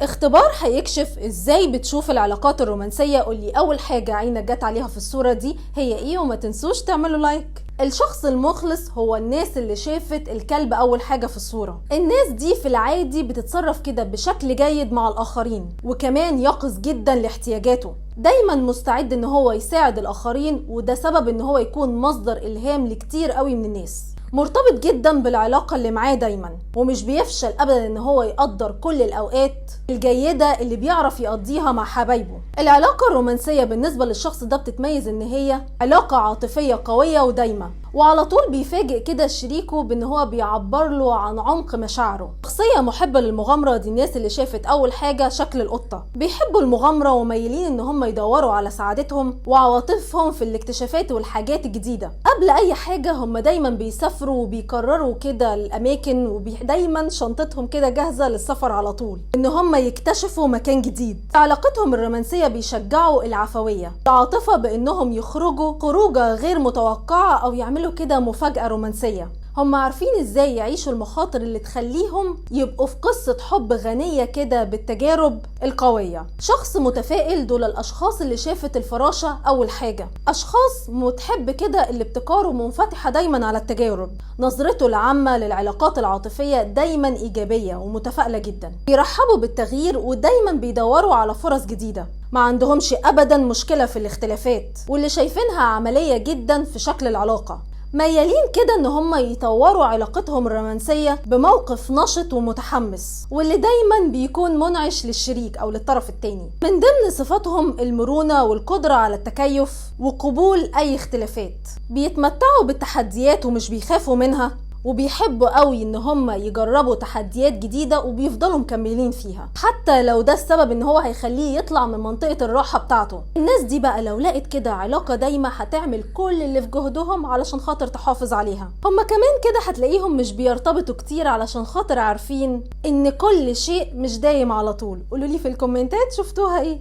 اختبار هيكشف ازاي بتشوف العلاقات الرومانسية. قولي اول حاجة عينك جت عليها في الصورة دي هي ايه، وما تنسوش تعملوا لايك. الشخص المخلص هو الناس اللي شافت الكلب اول حاجة في الصورة. الناس دي في العادي بتتصرف كده بشكل جيد مع الاخرين، وكمان يقظ جدا لاحتياجاته، دايما مستعد ان هو يساعد الاخرين، وده سبب ان هو يكون مصدر الهام لكتير قوي من الناس. مرتبط جدا بالعلاقة اللي معاه دايما، ومش بيفشل ابدا ان هو يقدر كل الاوقات الجيدة اللي بيعرف يقضيها مع حبايبه. العلاقة الرومانسية بالنسبة للشخص ده بتتميز ان هي علاقة عاطفية قوية ودايمة، وعلى طول بيفاجئ كده شريكه بان هو بيعبر له عن عمق مشاعره. شخصية محبة للمغامرة دي الناس اللي شافت اول حاجة شكل القطة، بيحبوا المغامرة وميالين ان هم يدوروا على سعادتهم وعواطفهم في الاكتشافات والحاجات الجديدة. قبل اي حاجة هم دايما بيسافروا وبيكرروا كده الاماكن، ودايما شنطتهم كده جاهزة للسفر على طول، ان هم يكتشفوا مكان جديد. علاقتهم الرومانسية بيشجعوا العفوية، العاطفة بانهم يخرجوا خروجة غير متوقعة او يعملوا كده مفاجأة رومانسية. هم عارفين ازاي يعيشوا المخاطر اللي تخليهم يبقوا في قصة حب غنية كده بالتجارب القوية. شخص متفائل دول الاشخاص اللي شافت الفراشة اول حاجة، اشخاص متحب كده اللي ابتكاره منفتحة دايما على التجارب. نظرته العامة للعلاقات العاطفية دايما ايجابية ومتفائلة جدا، بيرحبوا بالتغيير ودايما بيدوروا على فرص جديدة. ما عندهمش ابدا مشكلة في الاختلافات، واللي شايفينها عملية جدا في شكل العلاقة. ميالين كده ان هم يطوروا علاقتهم الرومانسية بموقف نشط ومتحمس، واللي دايما بيكون منعش للشريك او للطرف التاني. من ضمن صفاتهم المرونة والقدرة على التكيف وقبول اي اختلافات. بيتمتعوا بالتحديات ومش بيخافوا منها، وبيحبوا قوي ان هم يجربوا تحديات جديدة وبيفضلوا مكملين فيها حتى لو ده السبب ان هو هيخليه يطلع من منطقة الراحة بتاعته. الناس دي بقى لو لقت كده علاقة دايمة هتعمل كل اللي في جهدهم علشان خاطر تحافظ عليها. هم كمان كده هتلاقيهم مش بيرتبطوا كتير علشان خاطر عارفين ان كل شيء مش دايم على طول. قولولي في الكومنتات شفتوها ايه.